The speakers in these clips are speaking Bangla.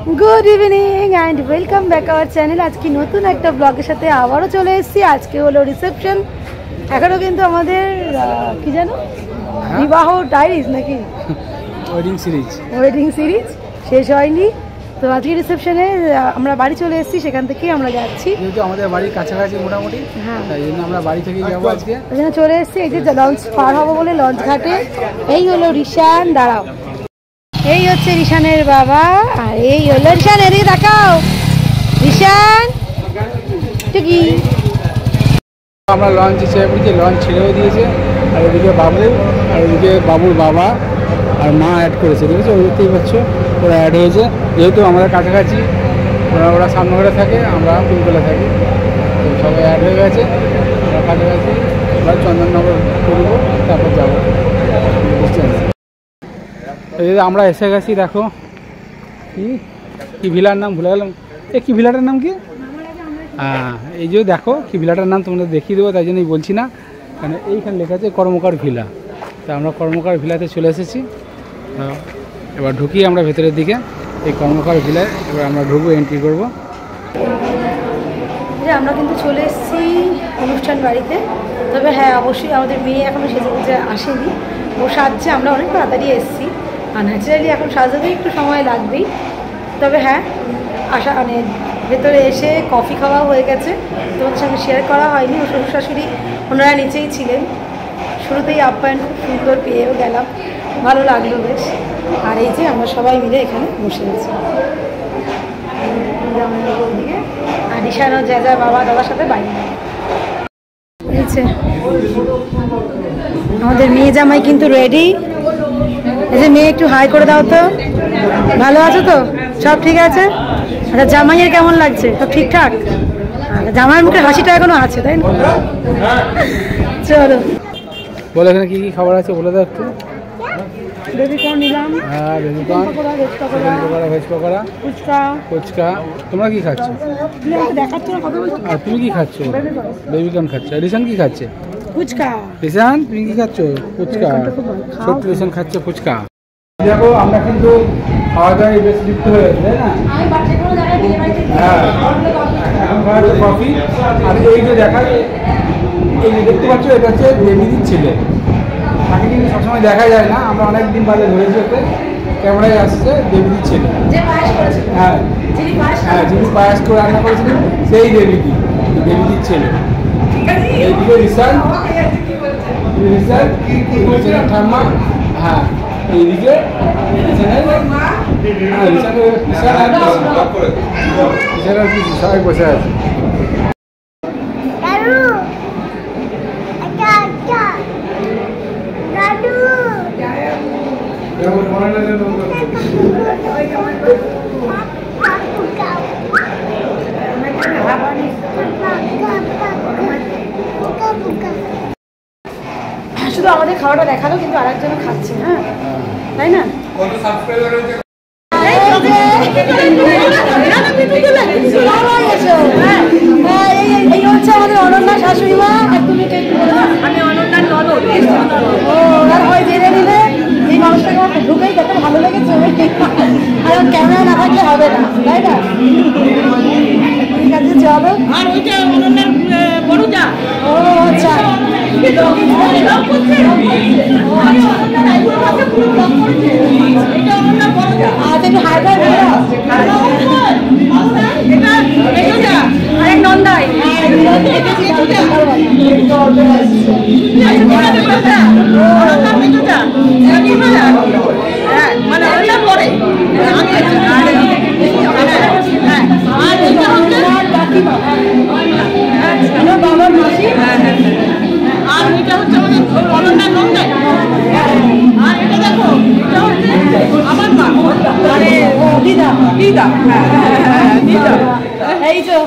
Good evening and welcome back our channel. आज की नतून एक ब्लॉगের সাথে আবারও চলে এসেছি। আজকে হলো রিসেপশন, এখনো কিন্তু আমাদের কি জানো বিবাহ ডায়েরিজ নাকি ওয়েডিং সিরিজ শেষ হয়নি। তো আজকে রিসেপশনে আমরা বাড়ি চলে এসেছি, সেখান থেকে আমরা যাচ্ছি যেহেতু আমাদের বাড়ির কাছাকাছি মোটামুটি, তাই জন্য আমরা বাড়ি থেকে যাবো আজকে। ওখানে চলে এসেছি, এই যে লঞ্চ পার হবো বলে লঞ্চ ঘাটে। এই হলো রিশান, দাঁড়াও, এই হচ্ছে রিশানের বাবা, আর এই হলো রিশান, এদিকে দেখাও রিশান টুকি। আমরা লঞ্চে চেয়ে পড়েছি, লঞ্চ ছেড়েও দিয়েছে, আর ওদিকে বাবু, আর ওদিকে বাবুর বাবা আর মা অ্যাড করেছে, দেখেছো? ওই দেখতেই পাচ্ছ, ওরা অ্যাড হয়েছে। যেহেতু আমাদের কাছাকাছি, ওরা সামনেঘরে থাকে, আমরা কুলতলা থাকি, তো সবাই অ্যাড হয়ে গেছে। আমরা কাছাকাছি এবার চন্দননগর করবো, তারপর যাবো। আমরা এসে গেছি, দেখো কি ভিলার নাম ভুলে গেলাম। কি ভিলাটার নাম কি? হ্যাঁ, এই যে দেখো কি ভিলাটার নাম তোমাদের দেখিয়ে দেবো, তাই জন্যই বলছি না, কারণ এইখানে লেখা আছে কর্মকার ভিলা। তা আমরা কর্মকার ভিলাতে চলে এসেছি। এবার ঢুকি আমরা ভেতরের দিকে, এই কর্মকার ভিলায় এবার আমরা ঢুকবো, এন্ট্রি করবো। আমরা কিন্তু চলে এসেছি অনুষ্ঠান বাড়িতে। তবে হ্যাঁ, অবশ্যই আমাদের মেয়ে এখনও সেজে গুজে আসেনি, ও সাজছে। আমরা অনেক তাড়াতাড়ি এসেছি, আর ন্যাচারালি এখন সাজাতে একটু সময় লাগবেই। তবে হ্যাঁ, আসা মানে ভেতরে এসে কফি খাওয়া হয়ে গেছে, তোমাদের সঙ্গে শেয়ার করা হয়নি। ও শ্বশুর শাশুড়ি ওনারা নিচেই ছিলেন, শুরুতেই আপ্যায়ন খুব সুন্দর পেয়েও গেলাম, ভালো লাগলো বেশ। আর এই যে আমরা সবাই মিলে এখানে বসে গেছি, আর রিশানও যা বাবা দাদার সাথে বাইরে। আমাদের মেয়ে জামাই কিন্তু রেডি। এই যে মেয়ে, একটু হাই করে দাও তো। ভালো আছো তো? সব ঠিক আছে? আচ্ছা, জামাইয়ের কেমন লাগছে? সব ঠিকঠাক? জামাইয়ের মুখে হাসিটা এখনো আছে, তাই না? চলো, বলো এখানে কি কি খাবার আছে বলে দাও একটু। বেবিকর্ন নিলাম, হ্যাঁ বেবিকর্ন, ভেজ পকোড়া, ফুচকা। তোমরা কি খাচ্ছ? আর তুমি কি খাচ্ছ? বেবিকর্ন খাচ্ছ। রিশান কি খাচ্ছে? ফুচকা। রিশান তুমি কি খাচ্ছ? ফুচকা। ছোট্ট রিশান খাচ্ছে ফুচকা। দেখো আমরা কিন্তু খাওয়া দাওয়ায় বেশ লিপ্ত হয়ে গেছি, তাই না? হ্যাঁ, এখন খাওয়া হচ্ছে কফি। আর এই যে দেখা, এই যে দেখতে পাচ্ছ, এটা হচ্ছে দেবীদির ছেলে। তাকে কিন্তু সবসময় দেখা যায় না, আমরা অনেকদিন বাদে ধরেছি, ওকে ক্যামেরায় আসছে দেবীদির ছেলে। হ্যাঁ হ্যাঁ, যিনি পায়াস করে রান্না করেছিলেন সেই দেবীদির ছেলে। এইদিকে রিশান ঠাম্মা, হ্যাঁ এইদিকে সবাই বসে আছে। শুধু আমাদের খাওয়াটা দেখালো, কিন্তু আরেকজন খাচ্ছে। হ্যাঁ, তাই না? এই হচ্ছে আমাদের অনন্যা শাশুড়ি মা। আমি অনন্যার ননদ। ও, আর হয় জেনে নিলে এই মানুষটাকে আমার ঢুকেই কত ভালো লেগেছে। কারণ ক্যামেরা না থাকলে হবে না, তাই না? ঠিক আছে, চলো। আর ওইটা অনন্যার বড় যা। ও আচ্ছা, একটু হাইড্রা আরেক নন্দাই। মানে পরে বাবার মাসি, আর এটা হচ্ছে আমাদের অনন্যার নন্দাই। আর এটা দেখো, এটা হচ্ছে আমার মা, মানে দিদা। দিদা, দিদা। এই তো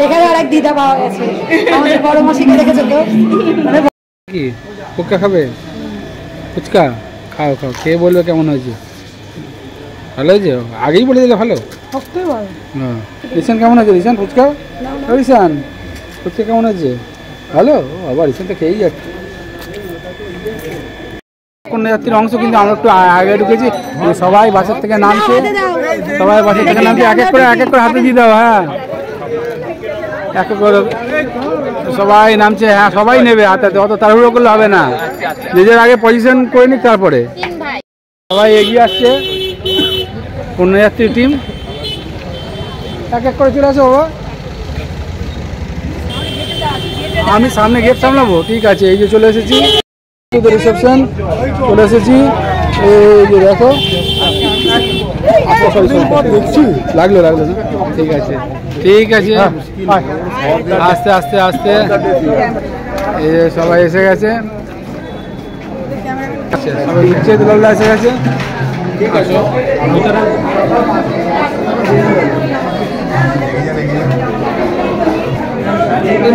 এখানে আরেক দিদা পাওয়া গেছে, আমাদের বড় মাসিকে দেখেছো তো? কি ফুচকা খাবে? ফুচকা খাও খাও, খেয়ে বলবে কেমন হয়েছে। ভালো হয়েছে? আগেই বলে দিলে ভালো। হ্যাঁ, রিশান কেমন হয়েছে? রিশান ফুচকা, রিশান ফুচকা কেমন হয়েছে? ভালো। আবার রিশান তো খেয়েই যাচ্ছে। পুণ্যযাত্রীর অংশ, কিন্তু আমরা একটু আগে ঢুকেছি। সবাই বাসের থেকে নামছে, সবাই বাসের থেকে নামছে। এক এক করে হাতে দিয়ে দাও। হ্যাঁ, এক এক করে সবাই নামছে। হ্যাঁ, সবাই নেবে হাতে, অত তাড়াহুড়ো করলে হবে না। নিজের আগে পজিশন করে নিক, তারপরে সবাই এগিয়ে আসছে। পুণ্যযাত্রী টিম এক এক করে চলে আসো বাবা। আমি সামনে গেট সামলাবো, ঠিক আছে। এই যে চলে এসেছি রিসেপশন, চলে এসেছি। এই যে দেখো, লাগলো না, ঠিক আছে ঠিক আছে। আস্তে আস্তে আস্তে এই যে সবাই এসে গেছে, সবাই নিচে দুলালদা এসে গেছে।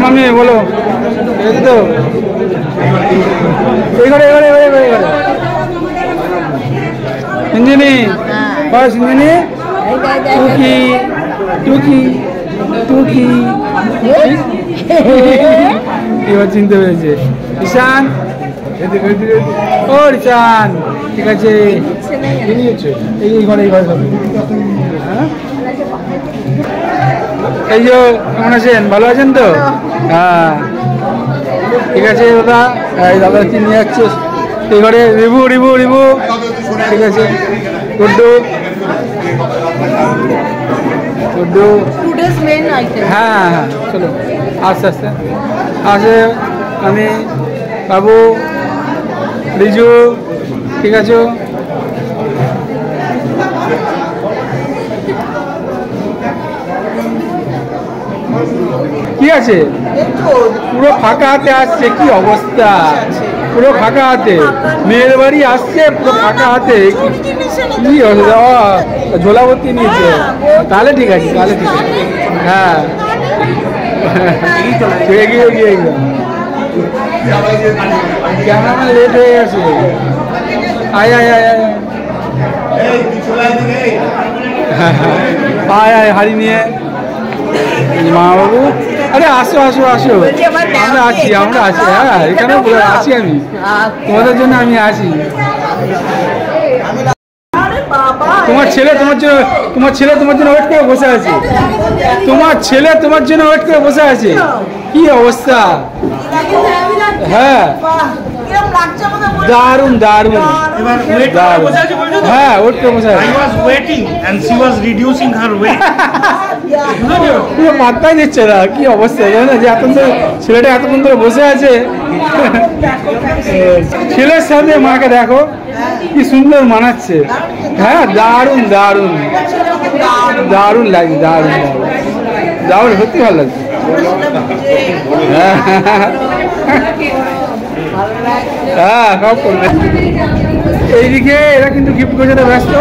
মামি বলো, এই তো এই ঘরে সিঞ্জিনি, সিঞ্জিনি টুকি টুকি টুকি, এবার চিনতে পেরেছে। ঈশান, ও ঈশান, ঠিক আছে। এই ঘরে এই যে কেমন আছেন? ভালো আছেন তো? হ্যাঁ, ঠিক আছে দাদা। এই দাদা চিনি যাচ্ছে এই ঘরে। রিবু রিবু রিবু, ঠিক আছে। গুড্ডু গুড্ডু, হ্যাঁ হ্যাঁ, চলো আস্তে আস্তে আসে। আমি বাবু, রিজু, ঠিক আছে। কি আছে? পুরো ফাঁকা হাতে আসছে, কি অবস্থা! পুরো ফাঁকা হাতে মেয়ের বাড়ি আসছে, পুরো ফাঁকা হাতে। কি ঝোলাবর্তি নিয়েছে, তাহলে ঠিক আছে, তাহলে ঠিক আছে। হ্যাঁ, এগিয়ে গিয়ে ক্যামেরাম্যান লেট হয়ে গেছে। আয় আয় আয় আয় আয় আয়, হাড়ি নিয়ে মা বাবু। আরে আসো আসো আসো, আমরা আছি। হ্যাঁ, এখানে আছি আমি, তোমাদের জন্য আমি আছি। তোমার ছেলে তোমার জন্য ওয়েট করে বসে আছে। তোমার ছেলে তোমার জন্য ওয়েট করে বসে আছে। কি অবস্থা! হ্যাঁ, দারুণ দারুণ। হ্যাঁ, ওয়েট করে বসে আছে। পুরো মাথায় দিচ্ছে না, কি অবস্থা জানো? যে ছেলেটা এতক্ষণ ধরে বসে আছে। ছেলের সাথে মাকে দেখো কি সুন্দর মানাচ্ছে। হ্যাঁ, দারুণ দারুণ দারুণ লাগছে, দারুণ দারুণ, সত্যি ভালো লাগছে। হ্যাঁ, সব করবে। এইদিকে এরা কিন্তু গিফট গোছাতে ব্যস্ত।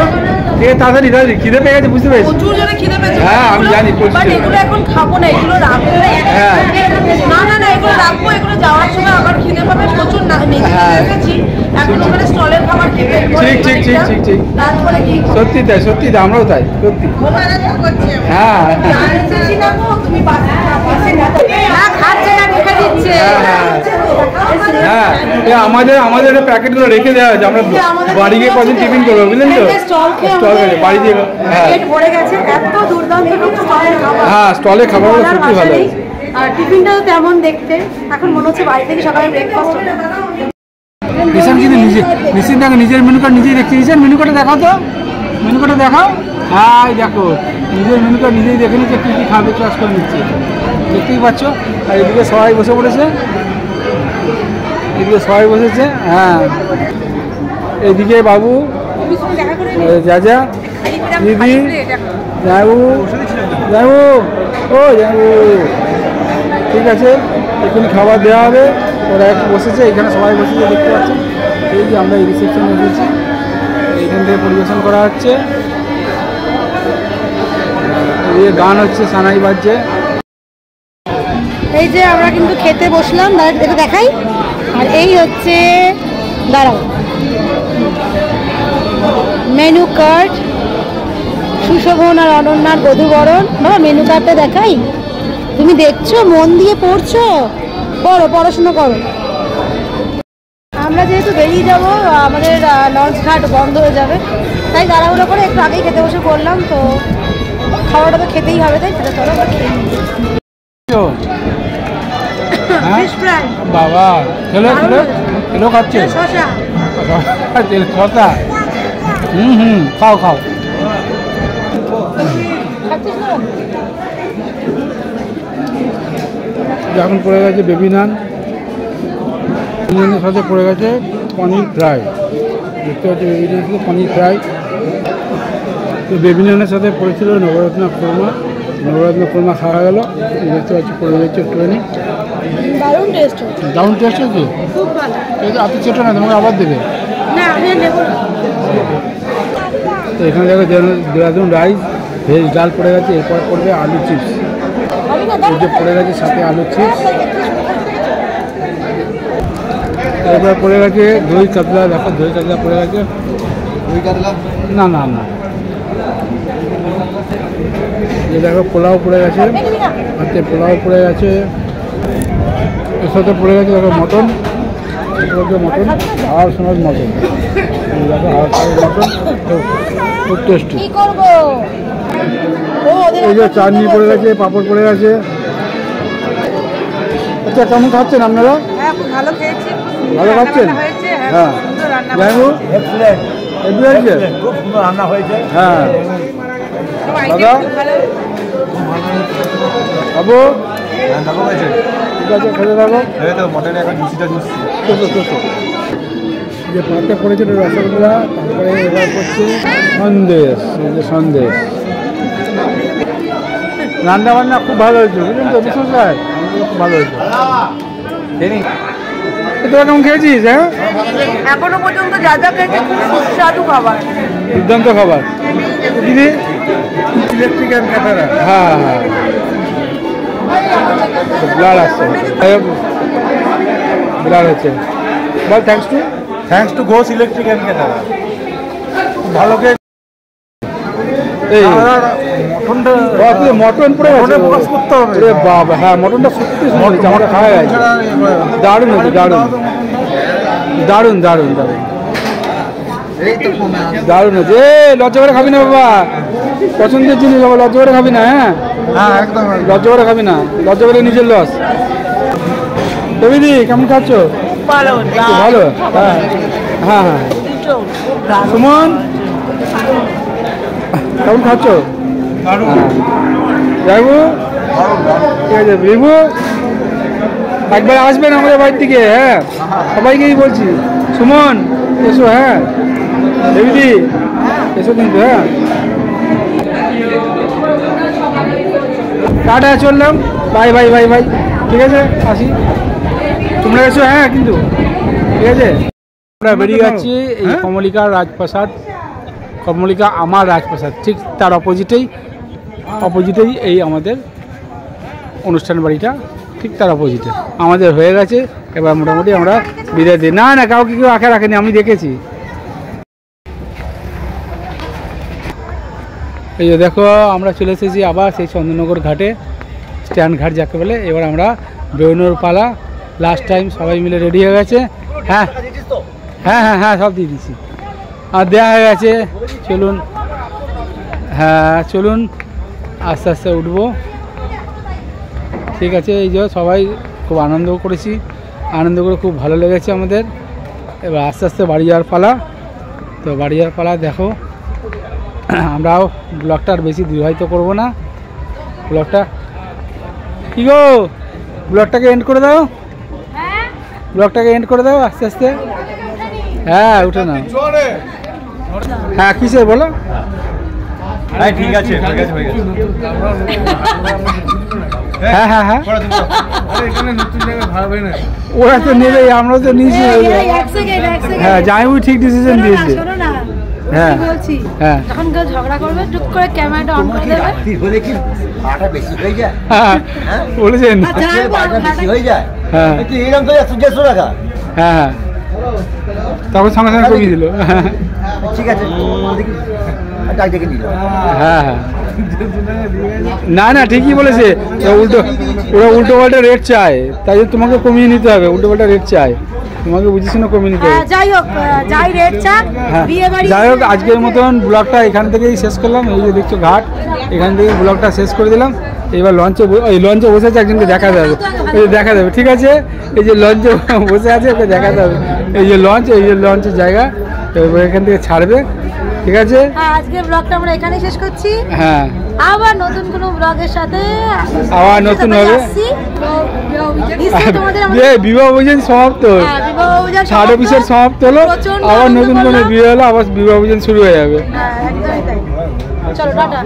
ঠিক আছে, তাড়াতাড়ি তাড়াতাড়ি, খিদে পেয়ে গেছে, বুঝতে পেরেছি। হ্যাঁ, আমি জানি। এগুলো এখন খাবো না, এগুলো রাখবো। হ্যাঁ, না এগুলো রাখবো, এগুলো যাওয়ার সময় আবার খিদে পাবে প্রচুর। রেখেছি এখন ওখানে স্টলের খাবার খেতে। ঠিক ঠিক ঠিক ঠিক ঠিক, তারপরে কি সত্যি তাই, সত্যি তাই, আমরাও তাই, সত্যি। হ্যাঁ হ্যাঁ, আমাদের প্যাকেটগুলো রেখে দেওয়া হয়েছে। আমরা বাড়ি গিয়ে কদিন টিফিন করবো, বুঝলেন তো? বাড়ি দিয়ে। হ্যাঁ, স্টলে খাবারগুলো সত্যি ভালো। আর টিফিনটাও তেমন দেখতে, এখন মনে হচ্ছে বাড়ি থেকে সকালে ব্রেকফাস্ট। ঈশান কিন্তু নিশ্চিত দেখো, নিজের মেনু কার্ড নিজেই দেখছে। ঈশান, মেনু কার্ডে দেখাও তো, মেনু কার্ডে দেখাও। হ্যাঁ, দেখো নিজের মেনু কার্ড নিজেই দেখে নিচ্ছে, কী কী খাবে চয়েস করে নিচ্ছে, দেখতেই পাচ্ছ। আর এদিকে সবাই বসে পড়েছে, এদিকে সবাই বসেছে। হ্যাঁ, এদিকে বাবু, যা দিদি, যাবু যাবু, ও যাবু, ঠিক আছে। এখন খাবার দেওয়া হবে। ওরা একটু বসেছে, এখানে সবাই বসেছে, দেখতে পাচ্ছি। এই যে আমরা এই রিসেপশনে বসেছি, এইখান থেকে পরিবেশন করা হচ্ছে। এই গান হচ্ছে, সানাই বাজছে। এই যে আমরা কিন্তু খেতে বসলাম, এটা দেখাই। আর এই হচ্ছে, দাঁড়াও, মেনু কার্ড, সুশোভন আর অনন্যার বধূবরণ। বাবা, মেনু কার্ডটা দেখাই। তুমি দেখছো, মন দিয়ে পড়ছো, পড়াশোনা করো। আমরা যেহেতু বেরিয়ে যাব আমাদের লঞ্চ ঘাট বন্ধ হয়ে যাবে, তাই তাড়াহুড়ো করে একটু আগেই খেতে বসে পড়লাম। তো খাওয়াটা তো খেতেই হবে, তাই সেটা চলো আমরা খেয়ে নিই। ফিশ ফ্রাই বাবা খেলো খেলো খেলো খাচ্ছে শসা। শসা খাও খাও। এখন পড়ে গেছে বেবি নান, বিরিয়ানির সাথে পড়ে গেছে পনির ফ্রাই। দেখতে পাচ্ছি বেবি নান ছিল পনির ফ্রাই। তো বেবি নানের সাথে পড়েছিল নবরত্ন কোরমা। নবরত্ন কোরমা খাওয়া গেল। দেখতে পাচ্ছি পড়ে গেছে একটুখানি। দারুণ টেস্ট, দারুণ টেস্ট হয়েছে। খুব ভালো। আপনি চেটো না, তোমাকে আবার দেবে। না আমি নেব না। তো এখানে দেখো দেরাদুন রাইস, ভেজ ডাল পড়ে গেছে। এরপর পড়বে আলু চিপস, এই যে পড়ে গেছে সাথে আলু চিপস। এরপর পড়ে গেছে দই কাতলা। দেখো দই কাতলা পড়ে গেছে। দই কাতলা না না না, এই দেখো পোলাও পড়ে গেছে, হাতে পোলাও পড়ে গেছে। এর সাথে পড়ে গেছে দেখো মটন, মটন আর সময় মটন। দেখো আর মটন খুব টেস্টি। এই যে চাটনি পড়ে গেছে, পাঁপড় পড়ে গেছে। আচ্ছা কেমন খাচ্ছেন আপনারা? হ্যাঁ খুব ভালো খেয়েছি, ভালো খাচ্ছেন? হ্যাঁ যাই হোক খুব সুন্দর রান্না হয়েছে। হ্যাঁ দাদা বাবু ঠিক আছে, খেতে থাকো। মটনে এখন মিষ্টিটা দিচ্ছি। যে পাঁচটা পড়েছিল রসগোল্লা, তারপরে এবার করছে সন্দেশ। এই যে সন্দেশ, রান্না বান্না খুব ভালো হয়েছে বুঝলেন তো বিশ্বনাথ স্যার, খুব ভালো হয়েছে। তোরা কেমন খেয়েছিস? হ্যাঁ এখনো পর্যন্ত যা যা খেয়েছি খুব সুস্বাদু খাবার, দুর্দান্ত খাবার। দিদি ইলেকট্রিক্যাল ক্যাটারা, হ্যাঁ হ্যাঁ ব্লাড আসছে, ব্লাড হচ্ছে। বল thanks to Ghosh electric and caterer. ভালো খেয়ে এই মটনটা মটন পড়ে গেছে, প্রকাশ করতে হবে। রে বাবা, হ্যাঁ মটনটা সত্যি সুন্দর, আমরা খাওয়া গেছে। দারুণ হয়েছে, দারুণ দারুণ দারুণ দারুণ দারুণ হয়েছে। লজ্জা করে খাবি না বাবা, পছন্দের জিনিস বাবা, লজ্জা করে খাবি না। হ্যাঁ হ্যাঁ একদম লজ্জা করে খাবি না, লজ্জা করে নিজের লস। দিদি কেমন খাচ্ছ? ভালো ভালো, হ্যাঁ হ্যাঁ হ্যাঁ। সুমন কেমন খাচ্ছ? যাইবু ঠিক আছে। বিভু একবার আসবেন আমাদের বাড়ির থেকে, হ্যাঁ সবাইকেই বলছি। সুমন এসো, হ্যাঁ দেবিদি এসো কিন্তু, হ্যাঁ টাটা, চললাম, বাই বাই বাই বাই। ঠিক আছে আসি, তোমরা এসো, হ্যাঁ কিন্তু ঠিক আছে। আমরা বেরিয়ে যাচ্ছি এই কমলিকা রাজপ্রাসাদ, কমলিকা আমার রাজপ্রাসাদ, ঠিক তার অপোজিটেই এই আমাদের অনুষ্ঠান বাড়িটা, ঠিক তার অপোজিটে আমাদের হয়ে গেছে। এবার মোটামুটি আমরা বিদায় দিই। না না কাউকে কেউ আঁকা রাখেনি, আমি দেখেছি। এই যে দেখো আমরা চলে এসেছি আবার সেই চন্দননগর ঘাটে, স্ট্যান্ড ঘাট যাকে বলে। এবার আমরা বেরোনোর পালা, লাস্ট টাইম সবাই মিলে রেডি হয়ে গেছে। হ্যাঁ হ্যাঁ হ্যাঁ হ্যাঁ সব দিয়ে দিচ্ছি, আর দেওয়া হয়ে গেছে। চলুন, হ্যাঁ চলুন আস্তে আস্তে উঠবো। ঠিক আছে, এই যে সবাই খুব আনন্দ করেছি, আনন্দ করে খুব ভালো লেগেছে আমাদের। এবার আস্তে আস্তে বাড়ি যাওয়ার পালা। তো বাড়ি যাওয়ার পালা দেখো, আমরাও ব্লগটা আর বেশি দীর্ঘায়িত করবো না। ব্লগটা কি গো, ব্লগটাকে এন্ড করে দাও, ব্লগটাকে এন্ড করে দাও আস্তে আস্তে। হ্যাঁ উঠে নাও, হ্যাঁ কিসে বলো। হ্যাঁ ঠিক আছে, হয়ে গেছে। হ্যাঁ হ্যাঁ হ্যাঁ ওরা তো নেবেই, আমরা তো নিয়েছি। হ্যাঁ জামাইবু ঠিক ডিসিশন দিয়েছে। হ্যাঁ বলছি, হ্যাঁ যখন কেউ ঝগড়া করবে টুক করে ক্যামেরাটা অন করে দেবে। হ্যাঁ বলেছেন, হ্যাঁ হ্যাঁ হ্যাঁ তখন সঙ্গে সঙ্গে কমিয়ে দিল। ঠিক আছে হ্যাঁ হ্যাঁ না না ঠিকই বলেছে, ওরা উল্টো পাল্টা রেট চায়, তাই জন্য তোমাকে কমিয়ে নিতে হবে, উল্টো পাল্টা রেট চায়। তোমাকে বুঝিস না কমিউনিকেট। যাই হোক, যাই রেট চাক হ্যাঁ বিয়ে বাড়ি। যাই হোক, আজকের মতন ব্লগটা এখান থেকেই শেষ করলাম। এই যে দেখছো ঘাট, এখান থেকেই ব্লগটা শেষ করে দিলাম। এবার লঞ্চে বসে আছে, একজনকে দেখা যাবে, এই যে দেখা যাবে, ঠিক আছে? এই যে লঞ্চে বসে আছে, ওকে দেখা যাবে। এই যে লঞ্চের জায়গা, এবার এখান থেকে ছাড়বে, ঠিক আছে? আজকে ব্লগটা আমরা এখানেই শেষ করছি। হ্যাঁ, আবার নতুন কোনো ব্লগের সাথে আবার নতুন হবে। বিবাহ অভিযান সমাপ্ত, ছাড় অফিসের সমাপ্ত হলো, আবার নতুন কোনো বিয়ে হলো, আবার বিবাহ অভিযান শুরু হয়ে যাবে। একদমই তাই। চলো টাটা।